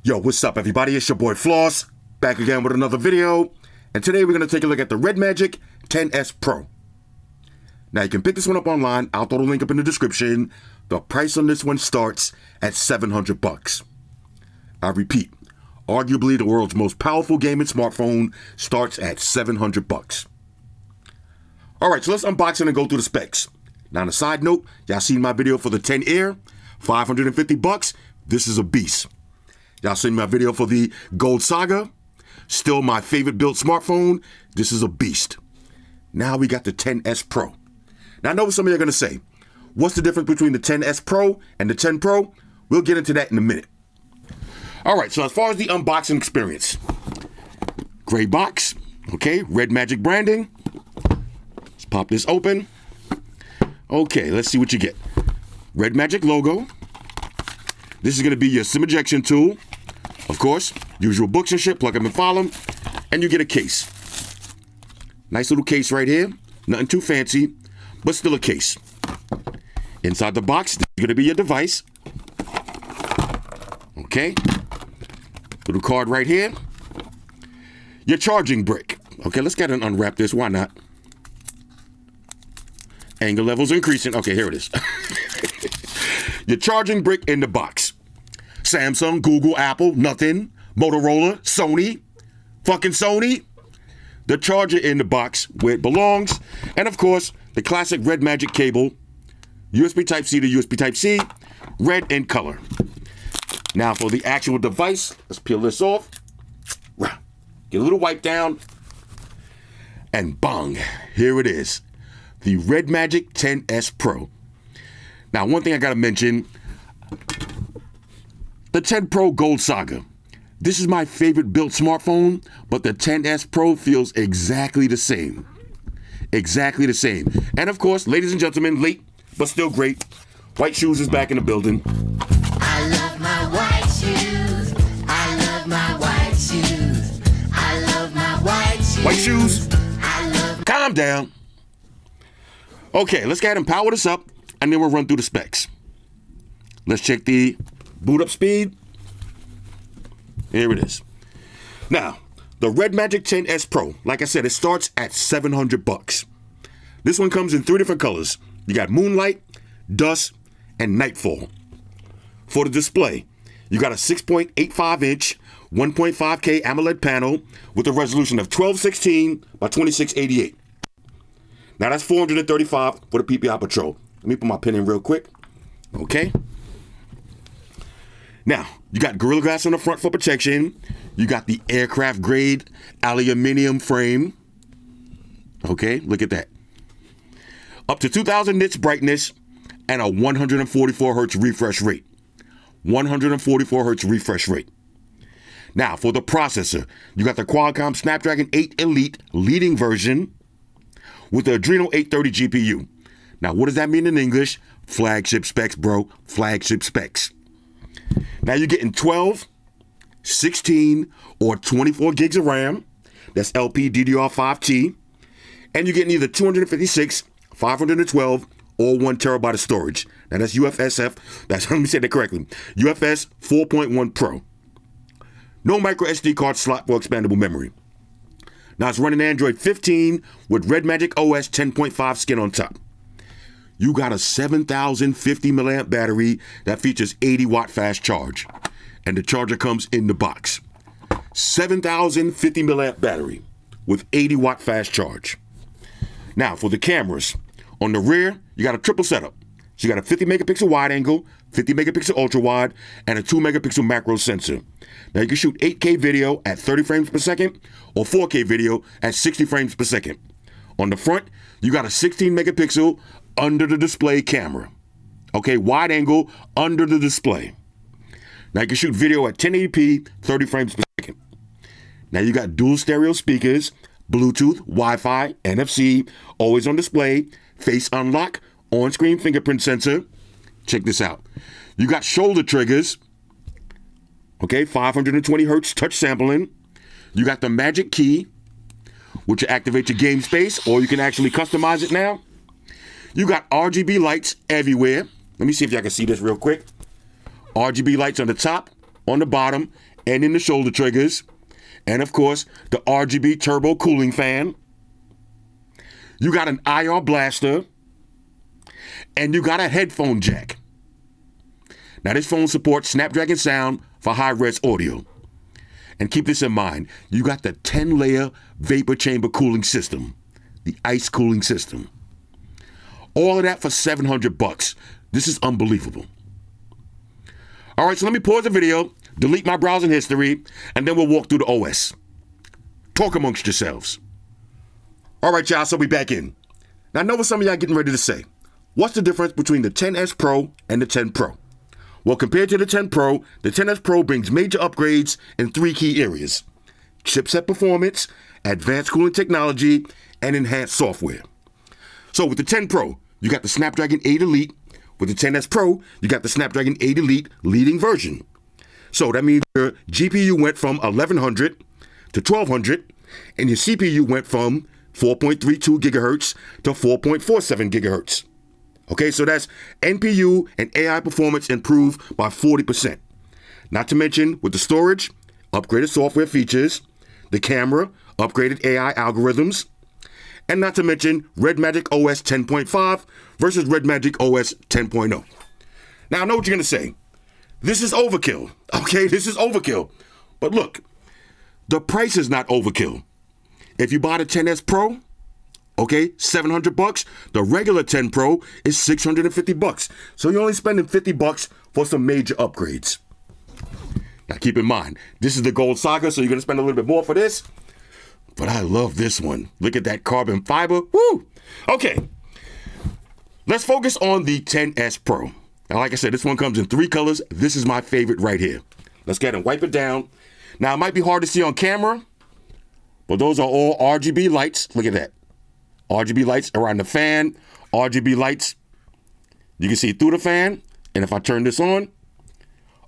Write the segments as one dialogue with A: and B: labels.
A: Yo, what's up everybody? It's your boy Floss, back again with another video. And today we're going to take a look at the REDMAGIC 10S Pro. Now you can pick this one up online. I'll throw the link up in the description. The price on this one starts at $700. I repeat, arguably the world's most powerful gaming smartphone starts at $700. Alright, so let's unbox it and go through the specs. Now on a side note, y'all seen my video for the 10 Air, $550. This is a beast. Y'all seen my video for the Gold Saga, still my favorite built smartphone. This is a beast. Now we got the 10S Pro. Now I know what some of you are going to say. What's the difference between the 10S Pro and the 10 Pro? We'll get into that in a minute. All right, so as far as the unboxing experience, gray box, okay, REDMAGIC branding. Let's pop this open. Okay, let's see what you get. REDMAGIC logo. This is going to be your SIM ejection tool. Of course, usual books and shit, plug them and file them, and you get a case. Nice little case right here. Nothing too fancy, but still a case. Inside the box, this is going to be your device. Okay. Little card right here. Your charging brick. Okay, let's get and unwrap this. Why not? Angle levels increasing. Okay, here it is. Your charging brick in the box. Samsung, Google, Apple, nothing. Motorola, Sony, fucking Sony. The charger in the box where it belongs. And of course, the classic REDMAGIC cable. USB Type-C to USB Type-C. Red in color. Now for the actual device, let's peel this off. Get a little wipe down. And bang, here it is. The REDMAGIC 10S Pro. Now, one thing I gotta mention, the 10 Pro Gold Saga. This is my favorite built smartphone, but the 10S Pro feels exactly the same. Exactly the same. And of course, ladies and gentlemen, late, but still great. White Shoes is back in the building.
B: I love my white shoes. I love my white shoes. I love my white shoes.
A: White Shoes,
B: I love.
A: calm down. Okay, let's go ahead and power this up, and then we'll run through the specs. Let's check the boot up speed. Here it is. Now, the REDMAGIC 10S Pro, like I said, it starts at $700. This one comes in 3 different colors. You got Moonlight, Dusk, and Nightfall. For the display, you got a 6.85-inch, 1.5K AMOLED panel with a resolution of 1216 by 2688. Now that's 435 for the PPI Patrol. Let me put my pen in real quick. Okay. Now, you got Gorilla Glass on the front for protection. You got the aircraft grade aluminum frame. Okay, look at that. Up to 2000 nits brightness and a 144 hertz refresh rate. 144 hertz refresh rate. Now, for the processor, you got the Qualcomm Snapdragon 8 Elite leading version with the Adreno 830 GPU. Now, what does that mean in English? Flagship specs, bro. Flagship specs. Now you're getting 12, 16, or 24 gigs of RAM. That's LPDDR5T. And you're getting either 256, 512, or 1 terabyte of storage. Now that's UFSF. Let me say that correctly. UFS 4.1 Pro. No micro SD card slot for expandable memory. Now it's running Android 15 with REDMAGIC OS 10.5 skin on top. You got a 7,050 milliamp battery that features 80 watt fast charge. And the charger comes in the box. 7,050 milliamp battery with 80 watt fast charge. Now for the cameras. On the rear, you got a triple setup. So you got a 50 megapixel wide angle, 50 megapixel ultra wide, and a 2 megapixel macro sensor. Now you can shoot 8K video at 30 frames per second or 4K video at 60 frames per second. On the front, you got a 16 megapixel under the display camera. Okay, wide angle under the display. Now you can shoot video at 1080p, 30 frames per second. Now you got dual stereo speakers, Bluetooth, Wi-Fi, NFC, always on display, face unlock, on-screen fingerprint sensor. Check this out. You got shoulder triggers. Okay, 520 hertz touch sampling. You got the magic key, which will activate your game space, or you can actually customize it now. You got RGB lights everywhere. Let me see if y'all can see this real quick. RGB lights on the top, on the bottom, and in the shoulder triggers, and of course, the RGB turbo cooling fan. You got an IR blaster, and you got a headphone jack. Now, this phone supports Snapdragon sound for high-res audio. And keep this in mind, you got the 10-layer vapor chamber cooling system, the ice cooling system. All of that for $700. This is unbelievable. All right, so let me pause the video, delete my browsing history, and then we'll walk through the OS. Talk amongst yourselves. All right, y'all, so we back in. Now, I know what some of y'all getting ready to say. What's the difference between the 10S Pro and the 10 Pro? Well, compared to the 10 Pro, the 10S Pro brings major upgrades in 3 key areas: chipset performance, advanced cooling technology, and enhanced software. So with the 10 Pro, you got the Snapdragon 8 Elite. With the 10S Pro, you got the Snapdragon 8 Elite leading version. So that means your GPU went from 1100 to 1200, and your CPU went from 4.32 gigahertz to 4.47 gigahertz. Okay, so that's NPU and AI performance improved by 40%. Not to mention, with the storage, upgraded software features, the camera, upgraded AI algorithms, and not to mention REDMAGIC OS 10.5 versus REDMAGIC OS 10.0. Now, I know what you're going to say. This is overkill. Okay, this is overkill. But look, the price is not overkill. If you buy the 10S Pro, okay, $700. The regular 10 Pro is $650. So you're only spending $50 for some major upgrades. Now keep in mind, this is the Gold Saga, so you're gonna spend a little bit more for this. But I love this one. Look at that carbon fiber. Woo! Okay, let's focus on the 10S Pro. Now, like I said, this one comes in 3 colors. This is my favorite right here. Let's go ahead and wipe it down. Now, it might be hard to see on camera, but those are all RGB lights. Look at that. RGB lights around the fan, RGB lights. You can see through the fan. And if I turn this on,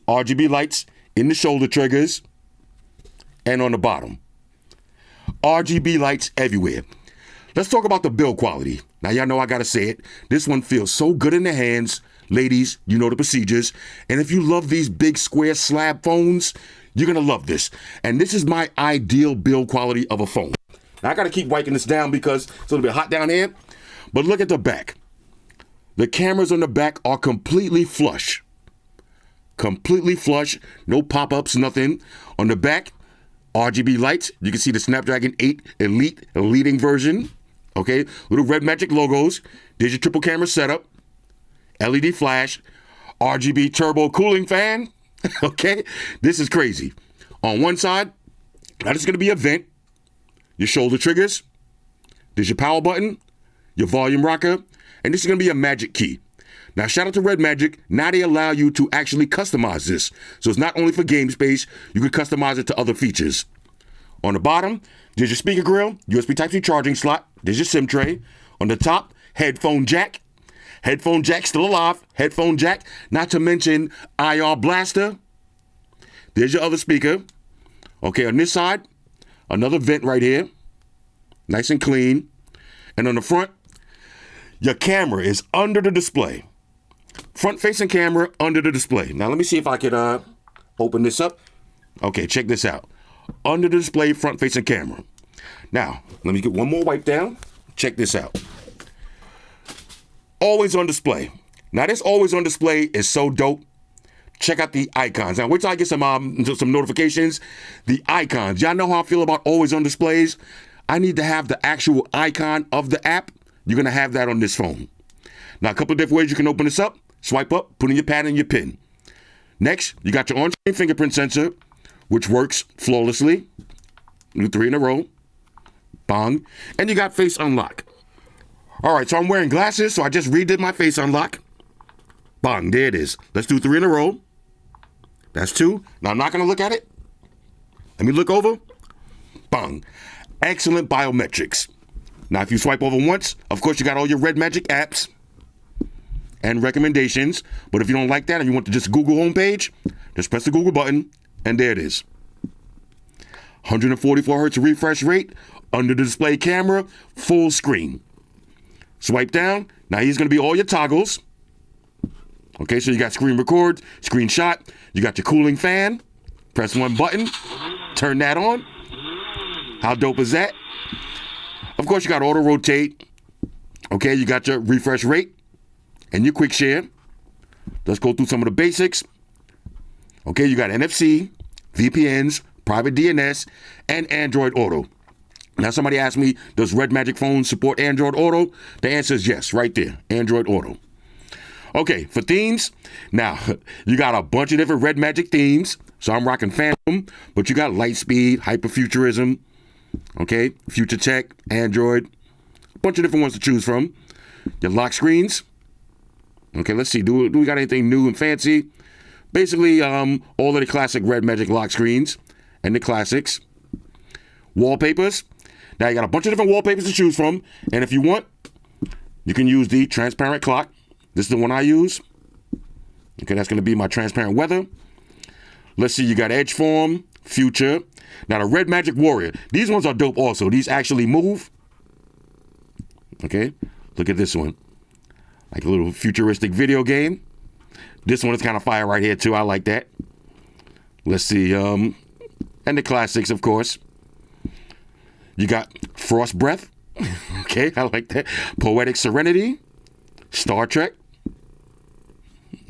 A: RGB lights in the shoulder triggers and on the bottom. RGB lights everywhere. Let's talk about the build quality. Now, y'all know I gotta say it. This one feels so good in the hands. Ladies, you know the procedures. And if you love these big square slab phones, you're gonna love this. And this is my ideal build quality of a phone. Now, I gotta keep wiping this down because it's a little bit hot down here. But look at the back. The cameras on the back are completely flush. Completely flush. No pop-ups, nothing. On the back, RGB lights. You can see the Snapdragon 8 Elite leading version. Okay, little REDMAGIC logos. There's your triple camera setup. LED flash. RGB turbo cooling fan. Okay, this is crazy. On one side, that is gonna be a vent. Your shoulder triggers. There's your power button, your volume rocker, and this is going to be a magic key. Now, shout out to REDMAGIC. Now they allow you to actually customize this. So it's not only for game space, you can customize it to other features. On the bottom, there's your speaker grill, USB Type-C charging slot. There's your SIM tray. On the top, headphone jack. Headphone jack still alive. Headphone jack, not to mention IR blaster. There's your other speaker. Okay, on this side, another vent right here, nice and clean. And on the front, your camera is under the display. Front-facing camera under the display. Now, let me see if I could open this up. Okay, check this out. Under the display, front-facing camera. Now, let me get one more wipe down. Check this out. Always on display. Now, this always on display is so dope. Check out the icons. Now, wait till I get some notifications. The icons. Y'all know how I feel about always on displays. I need to have the actual icon of the app. You're going to have that on this phone. Now, a couple of different ways you can open this up. Swipe up, put in your pad and your pin. Next, you got your on-screen fingerprint sensor, which works flawlessly. Do 3 in a row. Bang. And you got face unlock. All right, so I'm wearing glasses, so I just redid my face unlock. Bang, there it is. Let's do 3 in a row. That's 2. Now, I'm not going to look at it. Let me look over. Bang. Excellent biometrics. Now, if you swipe over once, of course, you got all your REDMAGIC apps and recommendations. But if you don't like that and you want to just Google homepage, just press the Google button, and there it is. 144 hertz refresh rate, under the display camera, full screen. Swipe down. Now, here's going to be all your toggles. Okay, so you got screen record, screenshot. You got your cooling fan. Press one button, turn that on. How dope is that? Of course, you got auto rotate. Okay, you got your refresh rate and your quick share. Let's go through some of the basics. Okay, you got NFC, VPNs, private DNS, and Android Auto. Now, somebody asked me, does REDMAGIC phones support Android Auto? The answer is yes, right there, Android Auto. Okay, for themes, now, you got a bunch of different REDMAGIC themes. So I'm rocking Phantom, but you got Lightspeed, Hyperfuturism, okay, Future Tech, Android, a bunch of different ones to choose from. Your lock screens. Okay, let's see, do we got anything new and fancy? Basically, all of the classic REDMAGIC lock screens and the classics. Wallpapers. Now, you got a bunch of different wallpapers to choose from, and if you want, you can use the transparent clock. This is the one I use. Okay, that's going to be my transparent weather. Let's see, you got Edge Form, Future. Now, the REDMAGIC Warrior. These ones are dope also. These actually move. Okay, look at this one. Like a little futuristic video game. This one is kind of fire right here, too. I like that. Let's see, and the classics, of course. You got Frost Breath. Okay, I like that. Poetic Serenity. Star Trek.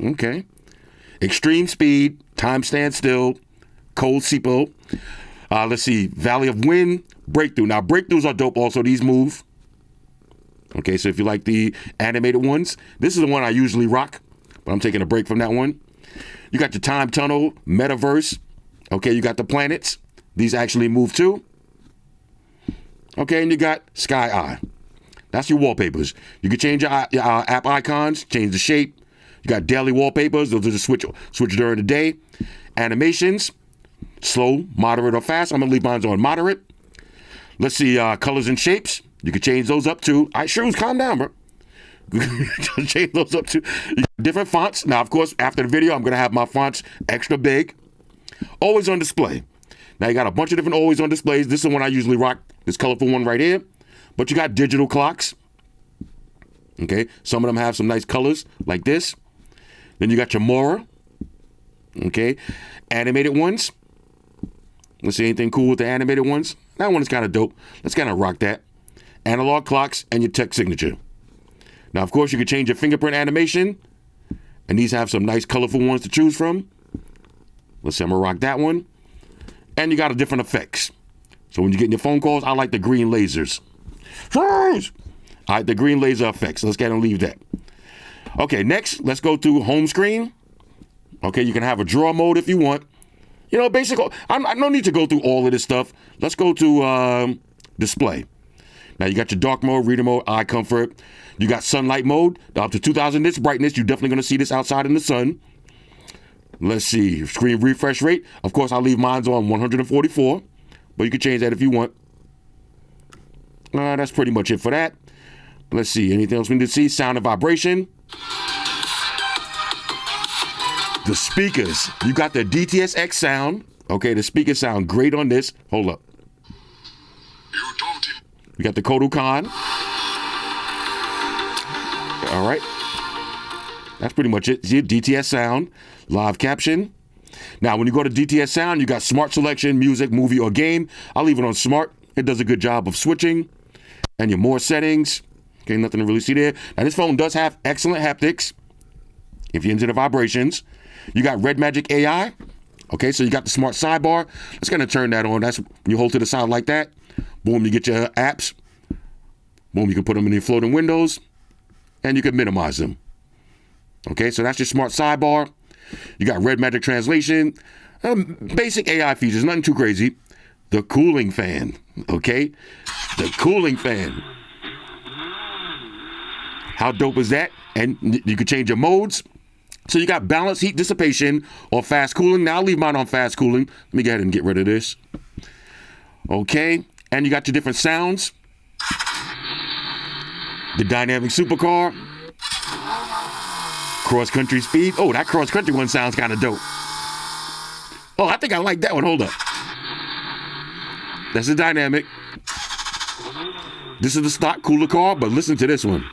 A: Okay. Extreme Speed. Time Stands Still. Cold Sipo. Let's see. Valley of Wind. Breakthrough. Now, breakthroughs are dope also. These move. Okay, so if you like the animated ones, this is the one I usually rock, but I'm taking a break from that one. You got your Time Tunnel, Metaverse. Okay, you got the planets. These actually move too. Okay, and you got Sky Eye. That's your wallpapers. You can change your app icons, change the shape. You got daily wallpapers. Those are the switch during the day. Animations, slow, moderate, or fast. I'm going to leave mine on moderate. Let's see, colors and shapes. You can change those up to. All right, Shrooms, calm down, bro. Change those up to different fonts. Now, of course, after the video, I'm going to have my fonts extra big. Always on display. Now, you got a bunch of different always on displays. This is the one I usually rock, this colorful one right here. But you got digital clocks. Okay, some of them have some nice colors like this. Then you got your Mora. Okay, animated ones. Let's see anything cool with the animated ones. That one is kind of dope. Let's kind of rock that. Analog clocks and your tech signature. Now, of course, you can change your fingerprint animation. And these have some nice colorful ones to choose from. Let's see, I'm going to rock that one. And you got a different effects. So when you get your phone calls, I like the green lasers. All right, the green laser effects. Let's get and leave that. Okay, next, let's go to home screen. Okay, you can have a draw mode if you want. You know, basically, I don't need to go through all of this stuff. Let's go to display. Now, you got your dark mode, reader mode, eye comfort. You got sunlight mode, up to 2,000 nits brightness. You're definitely going to see this outside in the sun. Let's see, screen refresh rate. Of course, I'll leave mine on 144, but you can change that if you want. That's pretty much it for that. Let's see, anything else we need to see? Sound and vibration. The speakers. You got the DTS-X sound. Okay, the speakers sound great on this. Hold up. You got the Kodokan. All right. That's pretty much it. See, DTS sound, live caption. Now, when you go to DTS sound, you got smart selection, music, movie, or game. I'll leave it on smart. It does a good job of switching. And your more settings. Okay, nothing to really see there. Now, this phone does have excellent haptics. If you're into the vibrations. You got REDMAGIC AI. Okay, so you got the smart sidebar. Let's kind of turn that on. That's when you hold to the side like that. Boom, you get your apps. Boom, you can put them in your floating windows. And you can minimize them. Okay, so that's your smart sidebar. You got REDMAGIC translation. Basic AI features, nothing too crazy. The cooling fan, okay? The cooling fan. How dope is that? And you can change your modes. So you got balanced heat dissipation or fast cooling. Now I'll leave mine on fast cooling. Let me go ahead and get rid of this. Okay, and you got your different sounds. The dynamic supercar. Cross-country speed. Oh, that cross-country one sounds kind of dope. Oh, I think I like that one. Hold up. That's the dynamic. This is the stock cooler car, but listen to this one.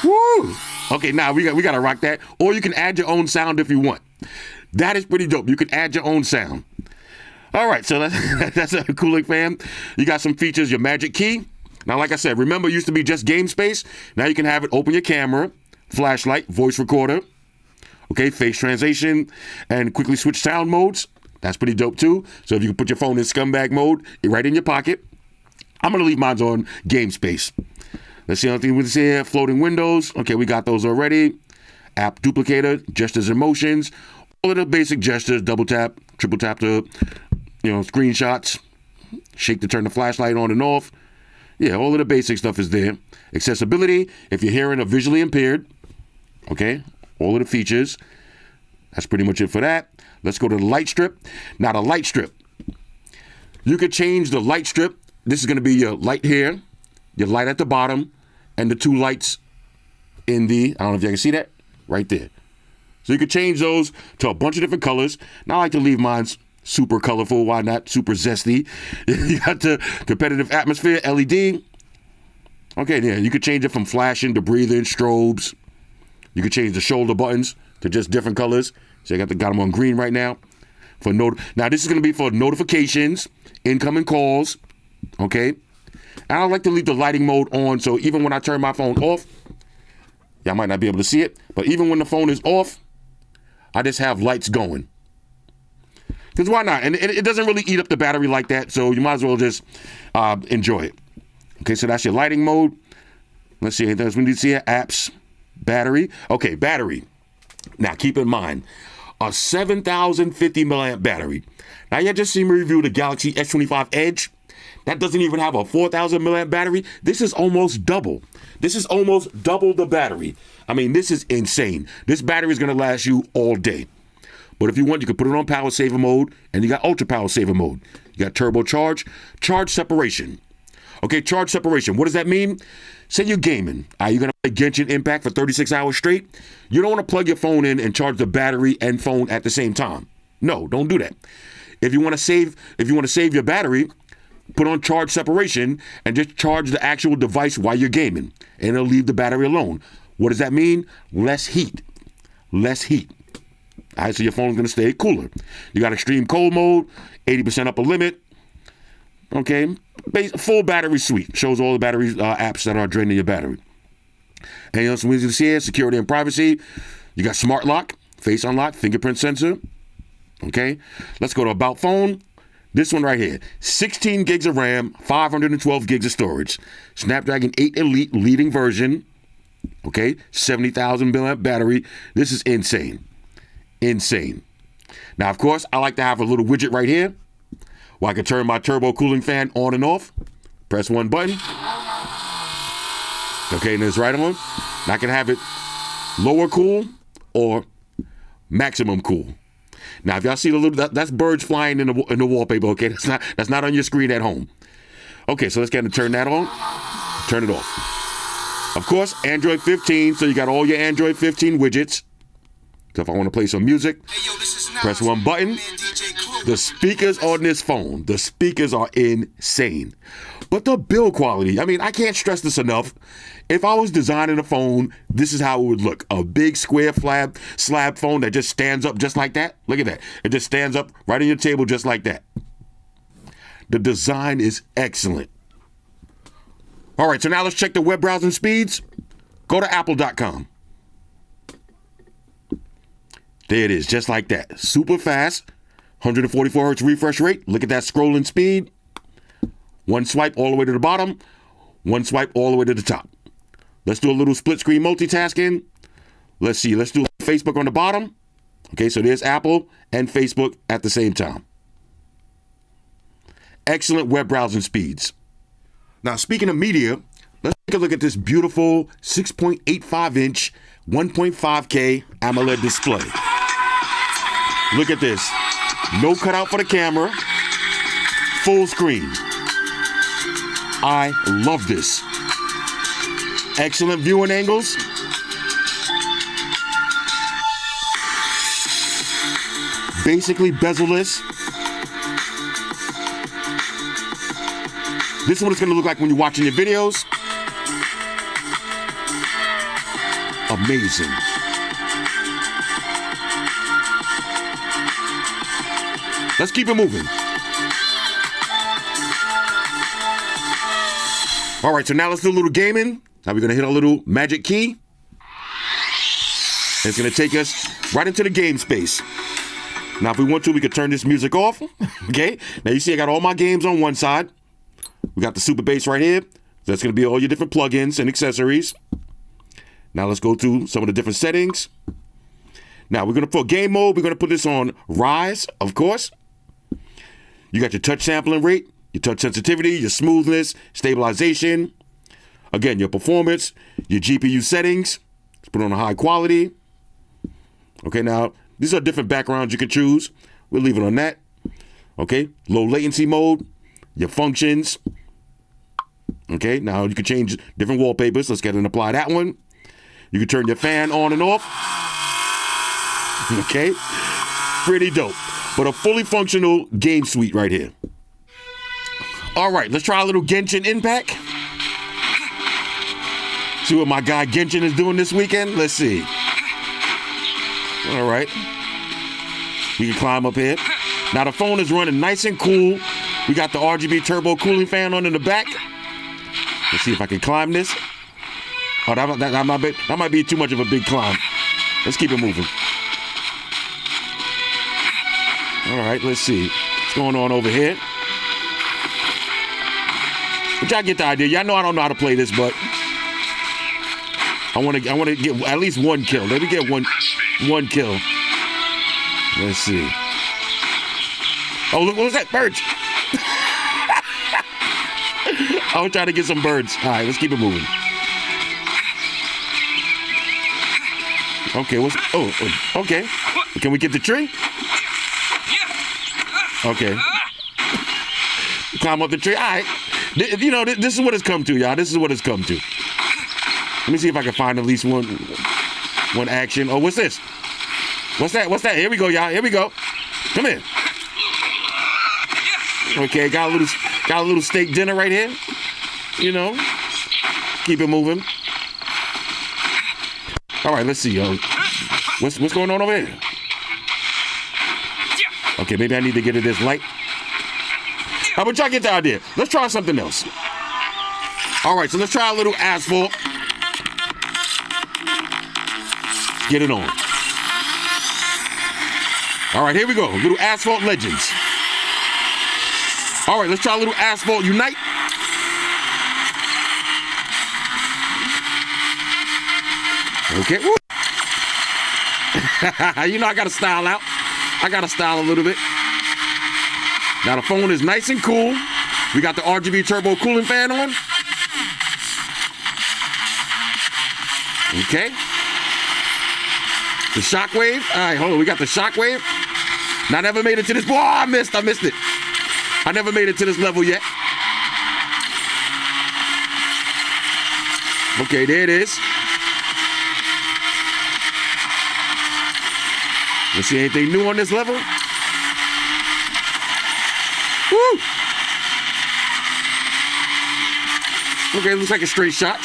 A: Woo! Okay, now we gotta rock that. Or you can add your own sound if you want. That is pretty dope. You can add your own sound. All right, so that's a cooling fan. You got some features, your magic key. Now, like I said, remember, it used to be just game space. Now you can have it open your camera, flashlight, voice recorder, okay, face translation, and quickly switch sound modes. That's pretty dope too. So if you can put your phone in scumbag mode, right in your pocket. I'm gonna leave mine on game space. Let's see anything we see here. Floating windows. Okay, we got those already. App duplicator, gestures and motions. All of the basic gestures, double tap, triple tap to, screenshots. Shake to turn the flashlight on and off. Yeah, all of the basic stuff is there. Accessibility, if you're hearing or visually impaired. Okay, all of the features. That's pretty much it for that. Let's go to the light strip. Now the light strip. You could change the light strip. This is going to be your light here, your light at the bottom, and the two lights in the, I don't know if you can see that, right there. So you could change those to a bunch of different colors. Now I like to leave mine super colorful. Why not? Super zesty. You got the competitive atmosphere, LED. Okay, yeah, you could change it from flashing to breathing, strobes. You could change the shoulder buttons to just different colors. So I got them on green right now. Now this is going to be for notifications, incoming calls, okay? And I like to leave the lighting mode on, so even when I turn my phone off, y'all might not be able to see it, but even when the phone is off, I just have lights going. Because why not? And it doesn't really eat up the battery like that, so you might as well just enjoy it. Okay, so that's your lighting mode. Let's see, we need to see it. Apps, battery. Okay, battery. Now, keep in mind, a 7,050 milliamp battery. Now, you just seen me review the Galaxy S25 Edge. That doesn't even have a 4,000 milliamp battery. This is almost double. This is almost double the battery. I mean, this is insane. This battery is going to last you all day. But if you want, you can put it on power saver mode, and you got ultra power saver mode. You got turbocharge, charge separation. Okay, charge separation. What does that mean? Say you're gaming. Are you going to play Genshin Impact for 36 hours straight? You don't want to plug your phone in and charge the battery and phone at the same time. No, don't do that. If you want to save your battery, put on charge separation and just charge the actual device while you're gaming, and it'll leave the battery alone. What does that mean? Less heat. Less heat. All right, so your phone's going to stay cooler. You got extreme cold mode, 80% upper limit. Okay, full battery suite. Shows all the battery apps that are draining your battery. And else we can see here, security and privacy. You got smart lock, face unlock, fingerprint sensor. Okay, let's go to about phone. This one right here, 16 gigs of RAM, 512 gigs of storage. Snapdragon 8 Elite leading version. Okay, 70,000 milliamp battery. This is insane. Insane. Now, of course, I like to have a little widget right here where I can turn my turbo cooling fan on and off. Press one button. Okay, and it's right on. Now I can have it lower cool or maximum cool. Now, if y'all see the little, that's birds flying in the wallpaper. Okay, that's not on your screen at home. Okay, so let's get to turn that on. Turn it off. Of course, Android 15. So you got all your Android 15 widgets. So if I want to play some music, press one button. The speakers on this phone, the speakers are insane. But the build quality, I mean, I can't stress this enough. If I was designing a phone, this is how it would look. A big square slab phone that just stands up just like that. Look at that. It just stands up right on your table just like that. The design is excellent. All right, so now let's check the web browsing speeds. Go to apple.com. There it is, just like that. Super fast, 144 hertz refresh rate. Look at that scrolling speed. One swipe all the way to the bottom, one swipe all the way to the top. Let's do a little split screen multitasking. Let's see, let's do Facebook on the bottom. Okay, so there's Apple and Facebook at the same time. Excellent web browsing speeds. Now, speaking of media, let's take a look at this beautiful 6.85 inch, 1.5K AMOLED display. Look at this. No cutout for the camera. Full screen. I love this. Excellent viewing angles. Basically bezel-less. This is what it's going to look like when you're watching your videos. amazing. Let's keep it moving. All right, so now let's do a little gaming. Now we're gonna hit our little magic key. It's gonna take us right into the game space. Now, if we want to, we could turn this music off. Okay. Now you see, I got all my games on one side. We got the super bass right here. That's gonna be all your different plugins and accessories. Now let's go through some of the different settings. Now we're gonna put game mode. We're gonna put this on Rise, of course. You got your touch sampling rate, your touch sensitivity, your smoothness, stabilization. Again, your performance, your GPU settings. Let's put it on a high quality. Okay, now these are different backgrounds you can choose. We'll leave it on that. Okay, low latency mode, your functions. Okay, now you can change different wallpapers. Let's get and apply that one. You can turn your fan on and off. Okay, pretty dope. But a fully functional game suite right here. All right, let's try a little Genshin Impact. See what my guy Genshin is doing this weekend. Let's see. All right. We can climb up here. Now the phone is running nice and cool. We got the RGB turbo cooling fan on in the back. Let's see if I can climb this. Oh, that might be too much of a big climb. Let's keep it moving. All right, let's see what's going on over here. But y'all get the idea. Y'all know I don't know how to play this, but I want to get at least one kill. Let me get one kill. Let's see. Oh, look, what was that? Birds. I was trying to get some birds. All right, let's keep it moving. Okay, okay. Can we get the tree? Okay. Climb up the tree. All right. You know, this is what it's come to, y'all. This is what it's come to. Let me see if I can find at least one action. Oh, what's this? What's that? Here we go, y'all. Here we go. Come in. Okay, got a little steak dinner right here. You know, keep it moving. All right, let's see, yo. What's going on over here? Okay, maybe I need to get it this light. But y'all get the idea. Let's try something else. All right, so let's try a little asphalt. Get it on. All right, here we go. Little Asphalt Legends. All right, let's try a little Asphalt Unite. Okay. You know I got to style out. I got to style a little bit. Now the phone is nice and cool. We got the RGB turbo cooling fan on. Okay. The shockwave. All right, hold on. We got the shockwave. Now I never made it to this. Oh, I missed it. I never made it to this level yet. Okay, there it is. Let's see anything new on this level. Woo! Okay, looks like a straight shot.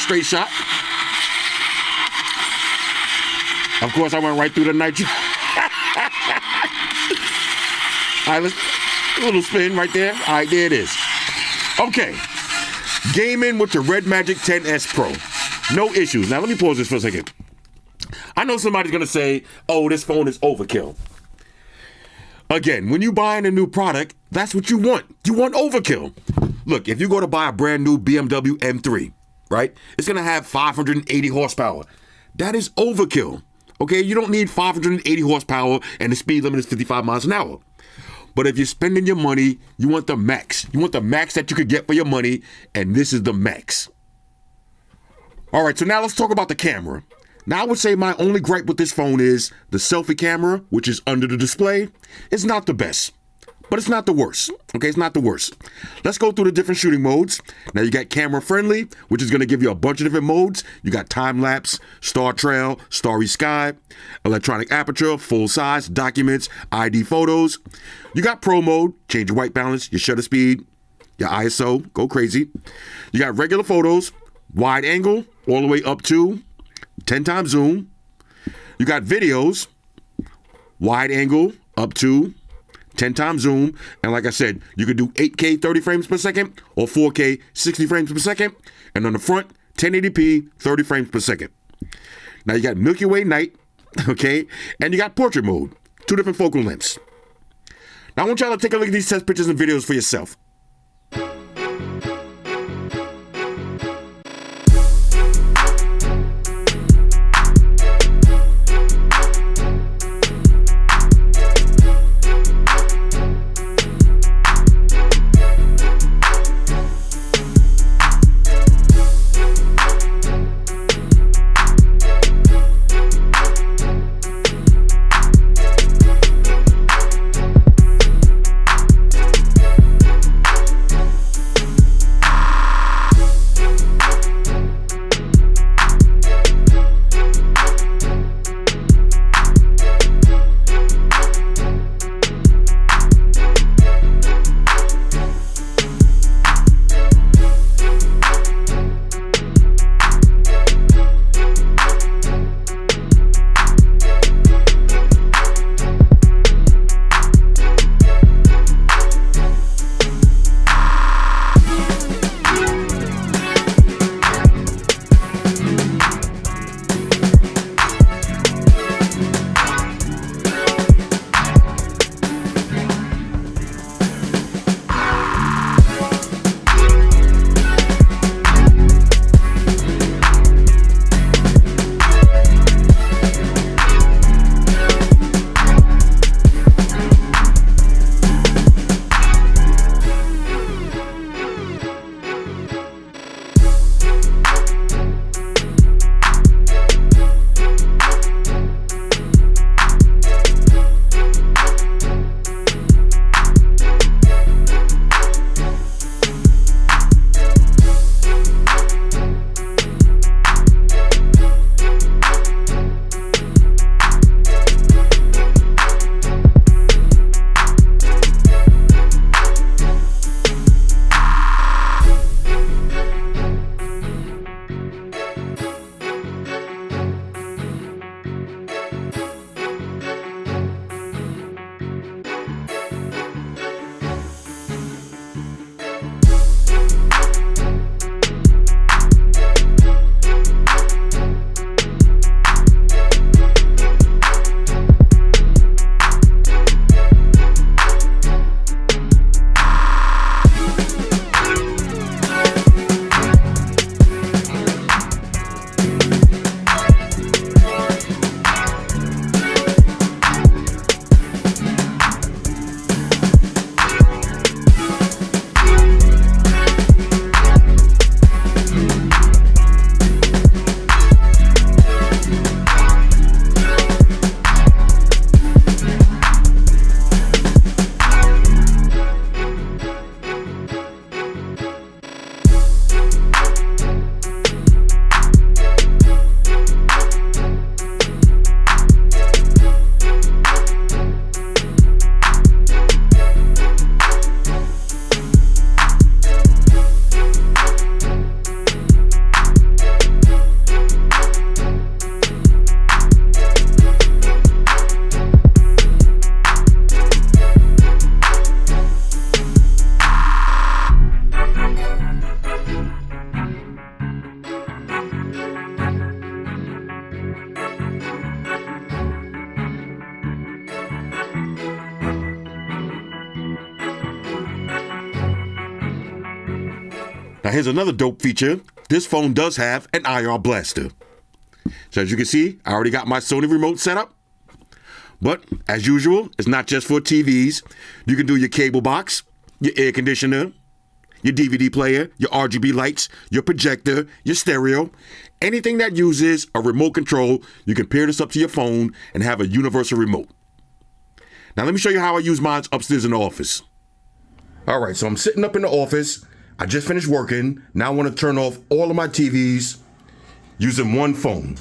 A: Of course, I went right through the nitro. All right, a little spin right there. All right, there it is. Okay, gaming with the REDMAGIC 10S Pro. No issues. Now, let me pause this for a second. I know somebody's going to say, oh, this phone is overkill. Again, when you're buying a new product, that's what you want. You want overkill. Look, if you go to buy a brand new BMW M3, right, it's going to have 580 horsepower. That is overkill. Okay, you don't need 580 horsepower and the speed limit is 55 miles an hour. But if you're spending your money, you want the max. You want the max that you could get for your money, and this is the max. All right, so now let's talk about the camera. Now I would say my only gripe with this phone is the selfie camera, which is under the display. It's not the best, but it's not the worst. Okay, it's not the worst. Let's go through the different shooting modes. Now you got camera friendly, which is going to give you a bunch of different modes. You got time lapse, star trail, starry sky, electronic aperture, full size, documents, ID photos. You got pro mode, change your white balance, your shutter speed, your ISO, go crazy. You got regular photos, wide angle, all the way up to 10 times zoom. You got videos, wide angle up to 10 times zoom. And like I said, you could do 8K 30 frames per second or 4K 60 frames per second. And on the front, 1080p 30 frames per second. Now you got Milky Way night, okay? And you got portrait mode, 2 different focal lengths. Now I want y'all to take a look at these test pictures and videos for yourself. Now here's another dope feature. This phone does have an IR blaster. So as you can see, I already got my Sony remote set up. But as usual, it's not just for TVs. You can do your cable box, your air conditioner, your DVD player, your RGB lights, your projector, your stereo. Anything that uses a remote control, you can pair this up to your phone and have a universal remote. Now let me show you how I use mine upstairs in the office. All right, so I'm sitting up in the office. I just finished working. Now I want to turn off all of my TVs using one phone.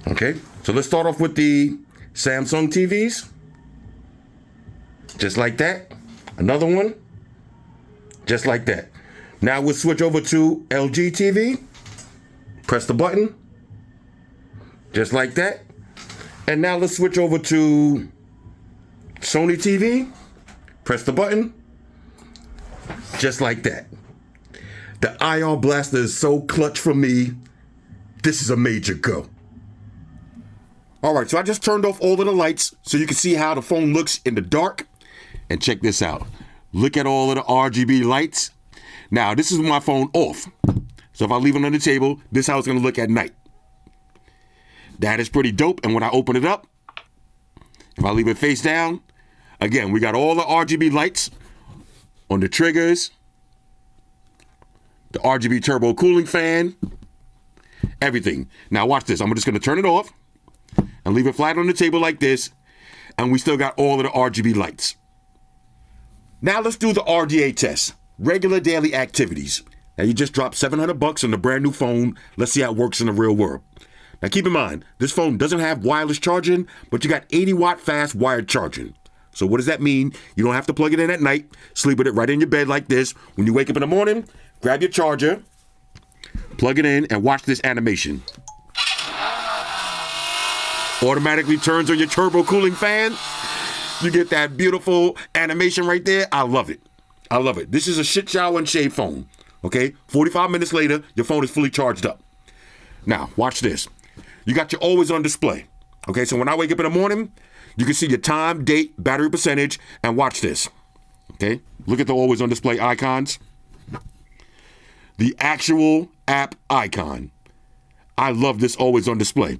A: Okay, so let's start off with the Samsung TVs. Just like that. Another one. Just like that. Now we'll switch over to LG TV. Press the button. Just like that. And now let's switch over to Sony TV. Press the button. Just like that. The IR blaster is so clutch for me. This is a major go. All right, so I just turned off all of the lights so you can see how the phone looks in the dark. And check this out. Look at all of the RGB lights. Now, this is my phone off. So if I leave it on the table, this is how it's gonna look at night. That is pretty dope. And when I open it up, if I leave it face down, again, we got all the RGB lights on the triggers, the RGB turbo cooling fan, everything. Now watch this. I'm just gonna turn it off and leave it flat on the table like this, and we still got all of the RGB lights. Now let's do the RDA test, regular daily activities. Now you just dropped $700 on a brand new phone. Let's see how it works in the real world. Now keep in mind, this phone doesn't have wireless charging, but you got 80 watt fast wired charging. So what does that mean? You don't have to plug it in at night, sleep with it right in your bed like this. When you wake up in the morning, grab your charger, plug it in, and watch this animation. Automatically turns on your turbo cooling fan. You get that beautiful animation right there. I love it. I love it. This is a shit shower and shave phone. Okay, 45 minutes later, your phone is fully charged up. Now, watch this. You got your always on display. Okay, so when I wake up in the morning, you can see your time, date, battery percentage, and watch this. Okay, look at the always on display icons. The actual app icon. I love this always on display.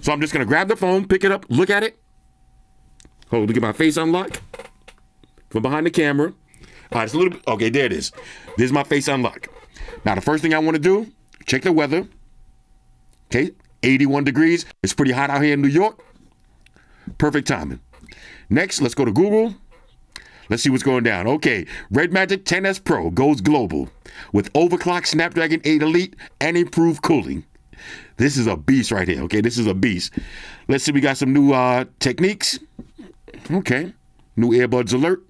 A: So I'm just gonna grab the phone, pick it up, look at it. Hold, look at my face unlock from behind the camera. All right, it's a little bit, okay, there it is. There's my face unlock. Now, the first thing I wanna do, check the weather. Okay, 81 degrees. It's pretty hot out here in New York. Perfect timing. Next, let's go to Google. Let's see what's going down. Okay, REDMAGIC 10S Pro goes global with overclocked Snapdragon 8 Elite and improved cooling. This is a beast right here, okay? This is a beast. Let's see, we got some new techniques. Okay, new earbuds alert.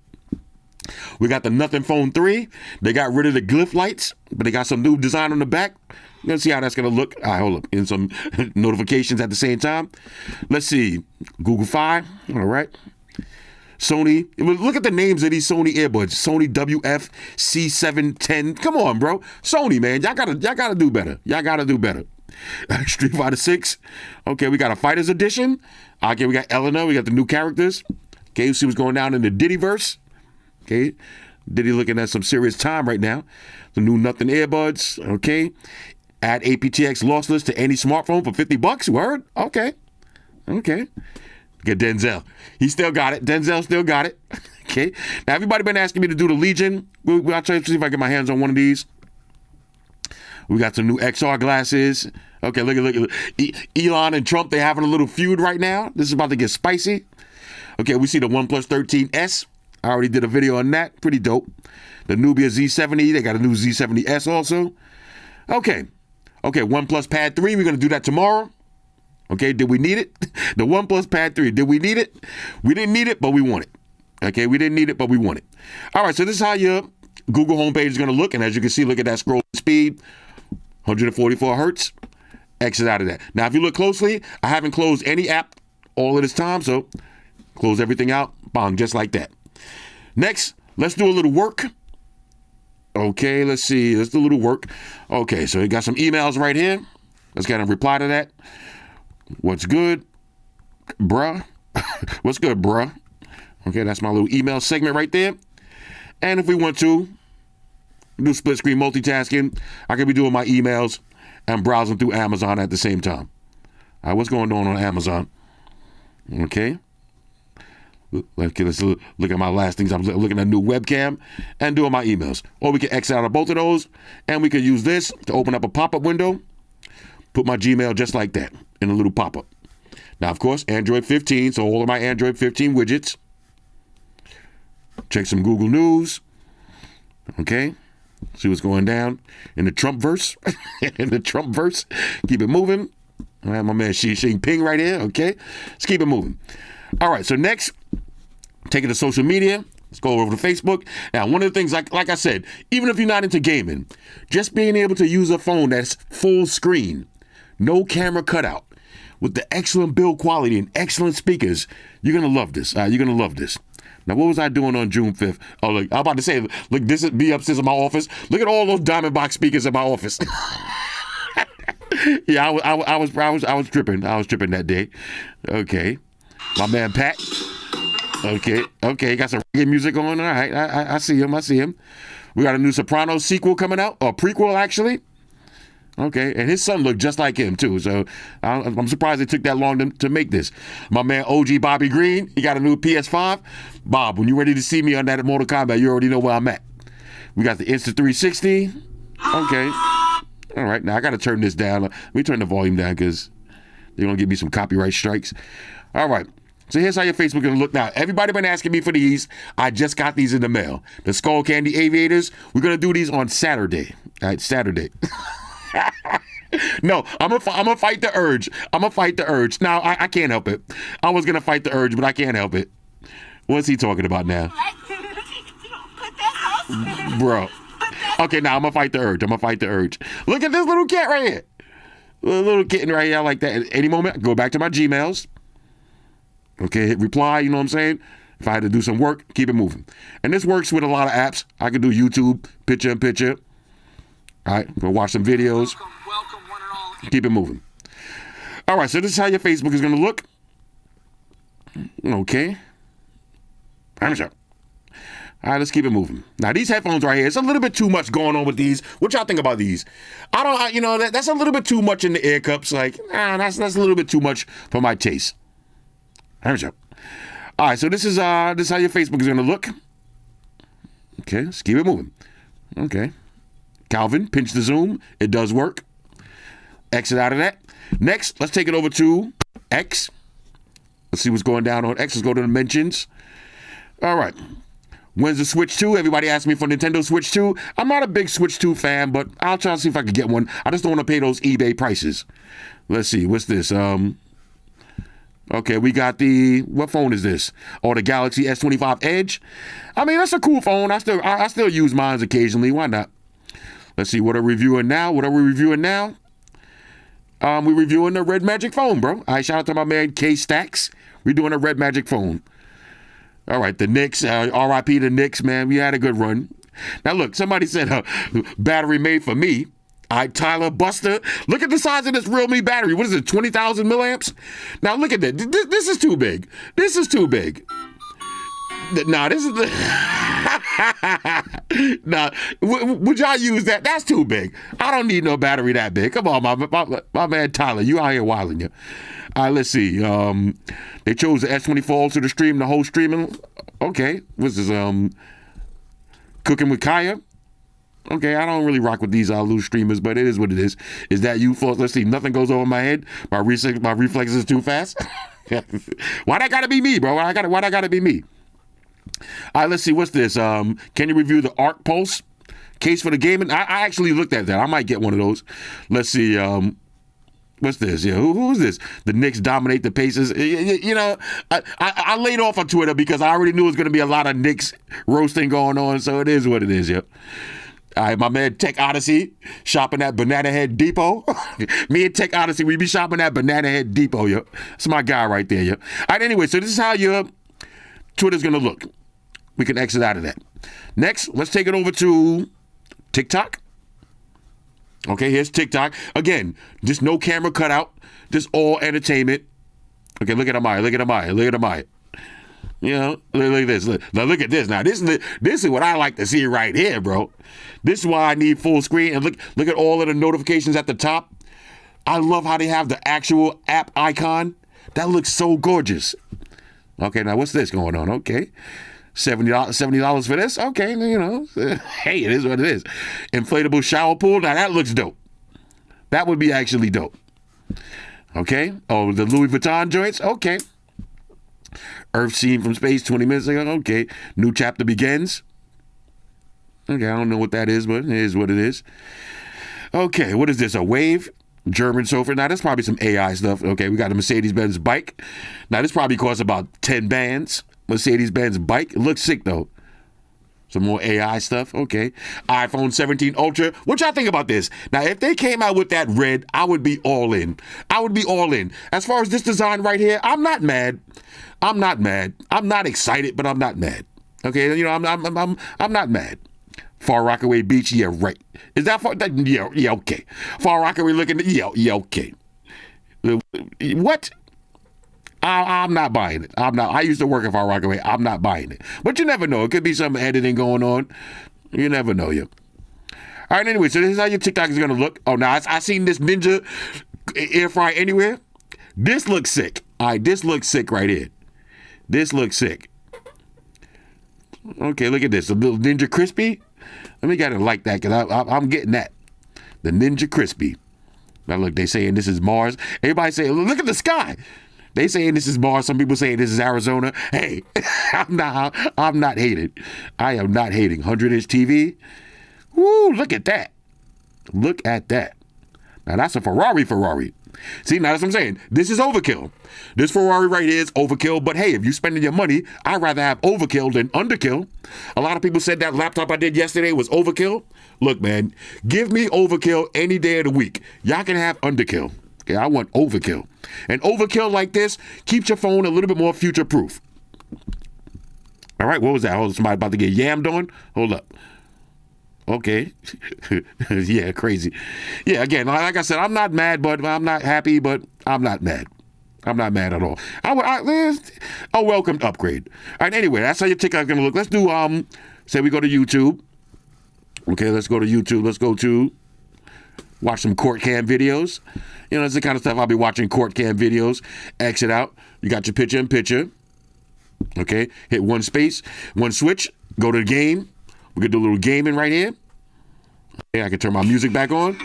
A: We got the Nothing Phone 3. They got rid of the glyph lights, but they got some new design on the back. Let's see how that's gonna look. All right, hold up, in some notifications at the same time. Let's see, Google Fi, all right. Sony, look at the names of these Sony earbuds. Sony WF C710. Come on, bro. Sony, man, y'all gotta do better. Y'all gotta do better. Street Fighter 6. Okay, we got a Fighters Edition. Okay, we got Eleanor. We got the new characters. Okay, you see what's going down in the Diddyverse. Okay, Diddy looking at some serious time right now. The new Nothing earbuds. Okay, add aptX lossless to any smartphone for $50. Word? Okay. Get Denzel. He still got it. Denzel still got it. Okay. Now, everybody been asking me to do the Legion. I'll try to see if I can get my hands on one of these. We got some new XR glasses. Okay, look at Elon and Trump. They're having a little feud right now. This is about to get spicy. Okay, we see the OnePlus 13S. I already did a video on that. Pretty dope. The Nubia Z70. They got a new Z70S also. Okay, OnePlus Pad 3. We're going to do that tomorrow. Okay, did we need it? The OnePlus Pad 3, did we need it? We didn't need it, but we want it. Okay, we didn't need it, but we want it. All right, so this is how your Google homepage is going to look. And as you can see, look at that scroll speed, 144 hertz. Exit out of that. Now, if you look closely, I haven't closed any app all of this time, so close everything out, bang, just like that. Next, let's do a little work. Okay, let's see, let's do a little work. Okay, so we got some emails right here. Let's get a reply to that. What's good, bruh? What's good, bruh? Okay, that's my little email segment right there. And if we want to do split screen multitasking, I could be doing my emails and browsing through Amazon at the same time. All right, what's going on Amazon? Okay. Let's look at my last things. I'm looking at a new webcam and doing my emails. Or we can exit out of both of those, and we can use this to open up a pop-up window, put my Gmail just like that in a little pop-up. Now, of course, Android 15, so all of my Android 15 widgets. Check some Google News. Okay. See what's going down in the Trump-verse. In the Trump-verse. Keep it moving. All right, my man Xi Jinping right here. Okay. Let's keep it moving. All right, so next, take it to social media. Let's go over to Facebook. Now, one of the things, like I said, even if you're not into gaming, just being able to use a phone that's full screen no camera cutout, with the excellent build quality and excellent speakers. You're going to love this. You're going to love this. Now, what was I doing on June 5th? Oh, look, I'm about to say, look, this is me upstairs in my office. Look at all those diamond box speakers in my office. Yeah, I was tripping. I was tripping that day. Okay. My man, Pat. Okay, got some reggae music on. All right, I see him. We got a new Sopranos sequel coming out, or prequel actually. Okay, and his son looked just like him too, so I'm surprised it took that long to make this. My man OG Bobby Green, he got a new PS5. Bob, when you're ready to see me on that Mortal Kombat, you already know where I'm at. We got the Insta360. Okay, all right, now I got to turn this down. Let me turn the volume down because they're going to give me some copyright strikes. All right. So here's how your Facebook gonna look now. Everybody been asking me for these. I just got these in the mail. The Skull Candy Aviators. We're gonna do these on Saturday. All right, Saturday. No, I'm gonna fight the urge. I'm gonna fight the urge. Now I can't help it. I was gonna fight the urge, but I can't help it. What's he talking about now, bro? Okay, now I'm gonna fight the urge. Look at this little cat right here. Little kitten right here. I like that. At any moment, go back to my Gmails. Okay, hit reply, you know what I'm saying? If I had to do some work, keep it moving. And this works with a lot of apps. I can do YouTube, picture-in-picture. All right, go watch some videos.
C: Welcome, one and all.
A: Keep it moving. All right, so this is how your Facebook is going to look. Okay. All right, let's keep it moving. Now, these headphones right here, it's a little bit too much going on with these. What y'all think about these? That's a little bit too much in the ear cups. Like, that's a little bit too much for my taste. All right, so this is how your Facebook is going to look. Okay, let's keep it moving. Okay. Calvin, pinch the zoom. It does work. Exit out of that. Next, let's take it over to X. Let's see what's going down on X. Let's go to the mentions. All right. When's the Switch 2? Everybody asked me for Nintendo Switch 2. I'm not a big Switch 2 fan, but I'll try to see if I can get one. I just don't want to pay those eBay prices. Let's see. What's this? Okay, we got what phone is this? Oh, the Galaxy S25 Edge. I mean, that's a cool phone. I still use mine occasionally. Why not? Let's see, what are we reviewing now? We're reviewing the REDMAGIC phone, bro. All right, shout out to my man K Stacks. We're doing a REDMAGIC phone. All right, the Knicks, RIP the Knicks, man. We had a good run. Now, look, somebody said battery made for me. All right, Tyler Buster. Look at the size of this Realme battery. What is it, 20,000 milliamps? Now, look at that. This is too big. This is too big. Nah, this is the... Nah, would y'all use that? That's too big. I don't need no battery that big. Come on, my man Tyler. You out here wilding you. All right, let's see. They chose the S24 to the stream, the whole streaming. Okay. What's this? Cooking with Kaya. Okay, I don't really rock with these loose streamers, but it is what it is. Is that you, Floss? Let's see. Nothing goes over my head. My reflexes is too fast. Why that gotta be me, bro? Why that gotta be me? All right, let's see. What's this? Can you review the Arc Pulse case for the gaming? I actually looked at that. I might get one of those. Let's see. What's this? Yeah, who's this? The Knicks dominate the Pacers. You know, I laid off on Twitter because I already knew it was going to be a lot of Knicks roasting going on. So it is what it is. Yep. All right, my man Tech Odyssey shopping at Banana Head Depot. Me and Tech Odyssey, we be shopping at Banana Head Depot. Yep. That's my guy right there. Yep. All right. Anyway, so this is how your Twitter's going to look. We can exit out of that. Next, let's take it over to TikTok. Okay, here's TikTok. Again, just no camera cutout, just all entertainment. Okay, look at Amaya, look at Amaya, look at Amaya. You know, look at this. Now look at this. Now this is what I like to see right here, bro. This is why I need full screen. And look at all of the notifications at the top. I love how they have the actual app icon. That looks so gorgeous. Okay, now what's this going on? Okay. $70 for this? Okay, you know, hey, it is what it is. Inflatable shower pool. Now that looks dope. That would be actually dope. Okay. Oh, the Louis Vuitton joints. Okay. Earth seen from space 20 minutes ago. Okay. New chapter begins. Okay, I don't know what that is, but it is what it is. Okay, what is this? A wave? German sofa. Now, that's probably some AI stuff. Okay, we got a Mercedes-Benz bike. Now, this probably costs about 10 bands. Mercedes-Benz bike. It looks sick, though. Some more AI stuff. Okay. iPhone 17 Ultra. What y'all think about this? Now, if they came out with that red, I would be all in. I would be all in. As far as this design right here, I'm not mad. I'm not mad. I'm not excited, but I'm not mad. Okay. You know, I'm not mad. Far Rockaway Beach. Yeah, right. Is that far? Yeah, okay. Far Rockaway looking. Yeah, okay. What? I'm not buying it. I'm not. I used to work at Far Rockaway. I'm not buying it. But you never know. It could be some editing going on. You never know, you. All right, anyway, so this is how your TikTok is going to look. Oh, now I seen this Ninja air fry anywhere. This looks sick. All right, this looks sick right here. This looks sick. Okay, look at this. A little Ninja Crispy. Let me get it like that because I'm getting that. The Ninja Crispy. Now, look, they saying this is Mars. Everybody saying, look at the sky. They saying this is Mars. Some people saying this is Arizona. Hey, I'm not hating. I am not hating. 100-inch TV. Woo, look at that. Look at that. Now that's a Ferrari. See, now that's what I'm saying. This is overkill. This Ferrari right here is overkill. But hey, if you're spending your money, I'd rather have overkill than underkill. A lot of people said that laptop I did yesterday was overkill. Look, man, give me overkill any day of the week. Y'all can have underkill. Okay, I want overkill. And overkill like this keeps your phone a little bit more future-proof. All right, what was that? Oh, somebody about to get yammed on? Hold up. Okay. Yeah, crazy. Yeah, again, like I said, I'm not mad, but I'm not happy, but I'm not mad. I'm not mad at all. A welcomed upgrade. All right, anyway, that's how your TikTok's going to look. Let's do, say we go to YouTube. Okay, let's go to YouTube. Let's go to watch some court cam videos. You know, that's the kind of stuff I'll be watching, court cam videos. Exit out. You got your picture in picture. Okay, hit one switch, go to the game. We can do a little gaming right here. Okay, I can turn my music back on.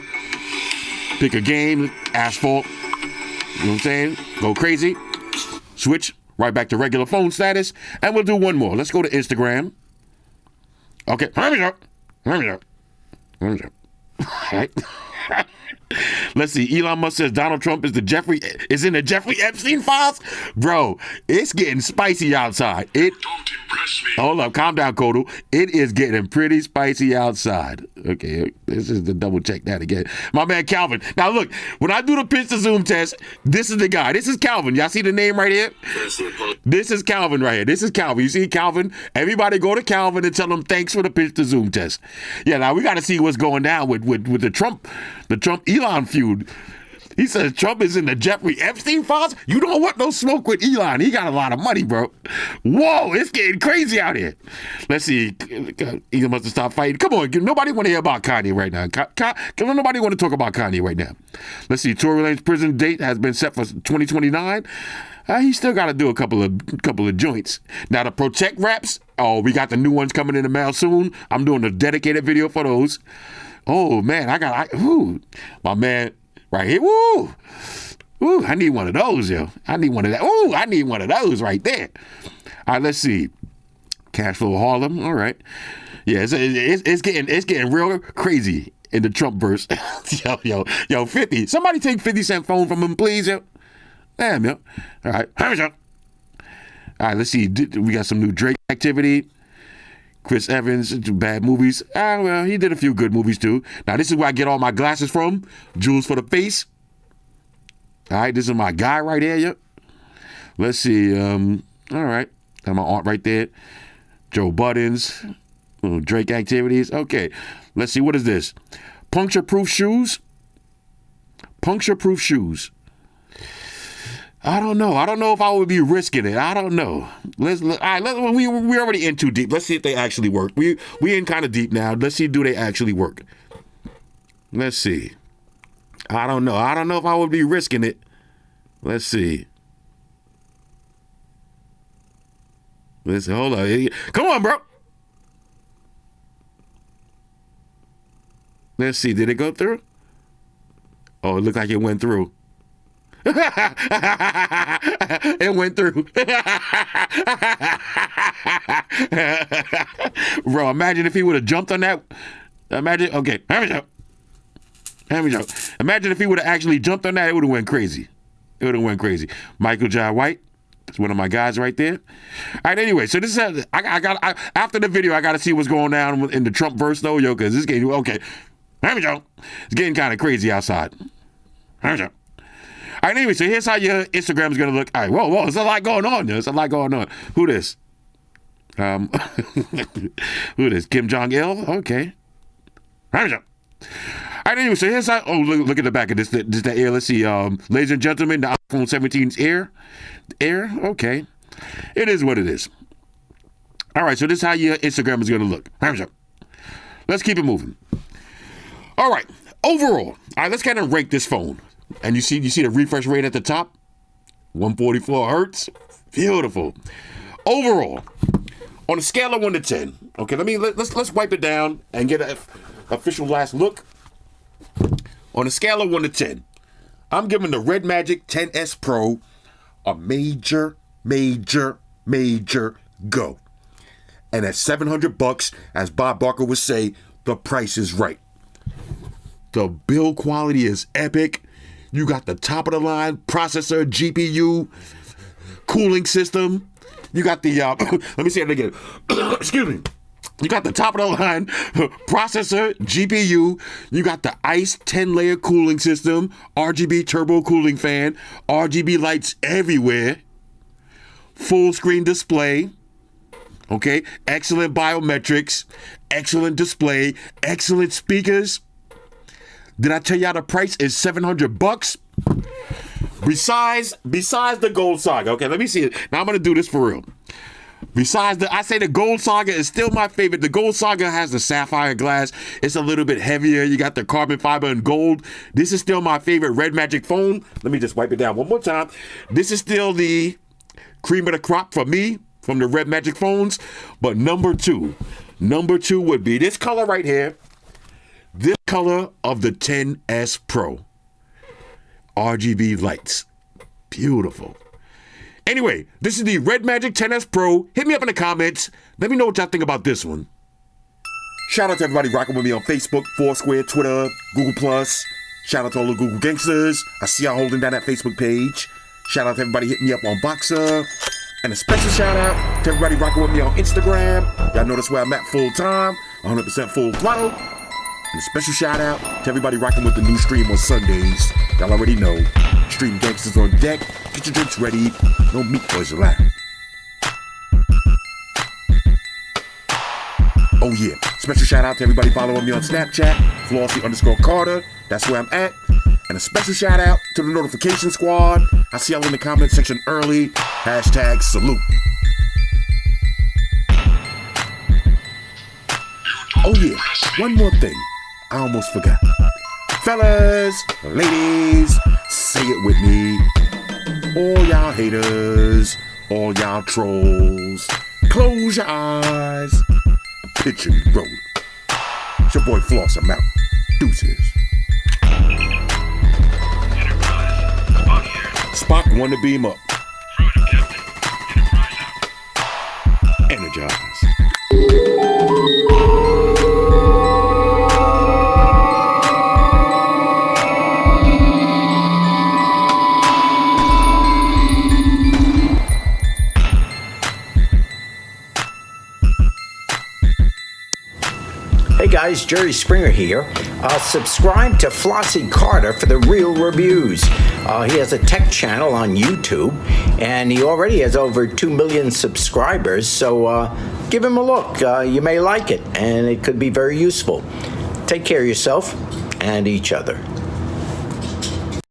A: Pick a game, Asphalt. You know what I'm saying? Go crazy. Switch right back to regular phone status. And we'll do one more. Let's go to Instagram. Okay, hurry up. All right. Let's see. Elon Musk says Donald Trump is in the Jeffrey Epstein files. Bro, it's getting spicy outside.
C: Don't impress me.
A: Hold up, calm down, Kodo. It is getting pretty spicy outside. Okay, this is to double check that again. My man Calvin. Now look, when I do the pinch to zoom test, this is the guy. This is Calvin. Y'all see the name right here? This is Calvin right here. This is Calvin. You see Calvin? Everybody go to Calvin and tell him thanks for the pinch to zoom test. Yeah, now we got to see what's going down with the Trump Elon feud. He says Trump is in the Jeffrey Epstein files. You don't want no smoke with Elon. He got a lot of money, bro. Whoa, it's getting crazy out here. Let's see. Elon must have stopped fighting. Come on, nobody want to hear about Kanye right now. Nobody want to talk about Kanye right now. Let's see. Tory Lane's prison date has been set for 2029. He still got to do a couple of joints. Now the Protect raps. Oh, we got the new ones coming in the mail soon. I'm doing a dedicated video for those. Oh man, my man. Right here, woo! I need one of those, yo. I need one of that. Ooh, I need one of those right there. All right, let's see. Cashflow Harlem. All right. Yeah, it's getting real crazy in the Trump verse. yo, 50. Somebody take 50 Cent phone from him, please, yo. Damn, yo. All right. All right, let's see. We got some new Drake activity. Chris Evans, bad movies. Well, he did a few good movies too. Now, this is where I get all my glasses from. Jewels for the face. All right, this is my guy right here. Yep. Let's see. All right. Got my aunt right there. Joe Buttons. Drake activities. Okay. Let's see. What is this? Puncture-proof shoes. Puncture-proof shoes. I don't know. I don't know if I would be risking it. I don't know. All right, we're already in too deep. Let's see if they actually work. We in kind of deep now. Let's see, do they actually work? Let's see. I don't know. I don't know if I would be risking it. Let's see. Hold on. Come on, bro. Let's see. Did it go through? Oh, it looked like it went through. It went through. Bro, imagine if he would have jumped on that. Imagine, okay, imagine if he would have actually jumped on that, it would have went crazy. Michael Jai White. It's one of my guys right there. All right, anyway, so this is after the video, I got to see what's going down in the Trump verse, though, yo, because this game, okay. Here we go. It's getting kind of crazy outside. Here we go. All right, anyway, so here's how your Instagram is going to look. All right, whoa, there's a lot going on, yo. There's a lot going on. Who this? Who this? Kim Jong-il? Okay. Here we go. All right, anyway, so here's how, look at the back of this the Air. Let's see, ladies and gentlemen, the iPhone 17's Air, okay. It is what it is. All right, so this is how your Instagram is going to look. Here we go. Let's keep it moving. All right, overall, all right, let's kind of rank this phone. And you see the refresh rate at the top? 144 hertz. Beautiful. Overall, on a scale of 1 to 10, okay, let's wipe it down and get an official last look. On a scale of 1 to 10, I'm giving the REDMAGIC 10S Pro a major go. And at $700, as Bob Barker would say, the price is right. The build quality is epic. You got the top of the line processor, GPU, cooling system. You got the, let me say it again. Excuse me. You got the top of the line processor, GPU. You got the ICE 10-layer cooling system, RGB turbo cooling fan, RGB lights everywhere, full screen display. Okay, excellent biometrics, excellent display, excellent speakers. Did I tell y'all the price is $700? Besides the Gold Saga. Okay, let me see it. Now I'm gonna do this for real. I say the Gold Saga is still my favorite. The Gold Saga has the sapphire glass. It's a little bit heavier. You got the carbon fiber and gold. This is still my favorite REDMAGIC phone. Let me just wipe it down one more time. This is still the cream of the crop for me from the REDMAGIC phones. But number two would be this color right here. This color of the 10S Pro. RGB lights. Beautiful. Anyway, this is the REDMAGIC 10S Pro. Hit me up in the comments. Let me know what y'all think about this one. Shout out to everybody rocking with me on Facebook, Foursquare, Twitter, Google+. Shout out to all the Google gangsters. I see y'all holding down that Facebook page. Shout out to everybody hitting me up on Boxer. And a special shout out to everybody rocking with me on Instagram. Y'all know that's where I'm at full time, 100% full throttle. And a special shout out to everybody rocking with the new stream on Sundays. Y'all already know. Stream gangsters on deck. Get your drinks ready. No meat boys allowed. Oh yeah. Special shout out to everybody following me on Snapchat. Flossy_Carter. That's where I'm at. And a special shout out to the notification squad. I see y'all in the comment section early. #salute. Oh yeah. One more thing. I almost forgot. Fellas, ladies, say it with me. All y'all haters, all y'all trolls, close your eyes and picture me rolling. It's your boy Floss, I'm out. Deuces. Spock want to beam up. Energize.
C: Hey guys, Jerry Springer here. Subscribe to Flossy Carter for the real reviews. He has a tech channel on YouTube, and he already has over 2 million subscribers, so give him a look. You may like it, and it could be very useful. Take care of yourself and each other.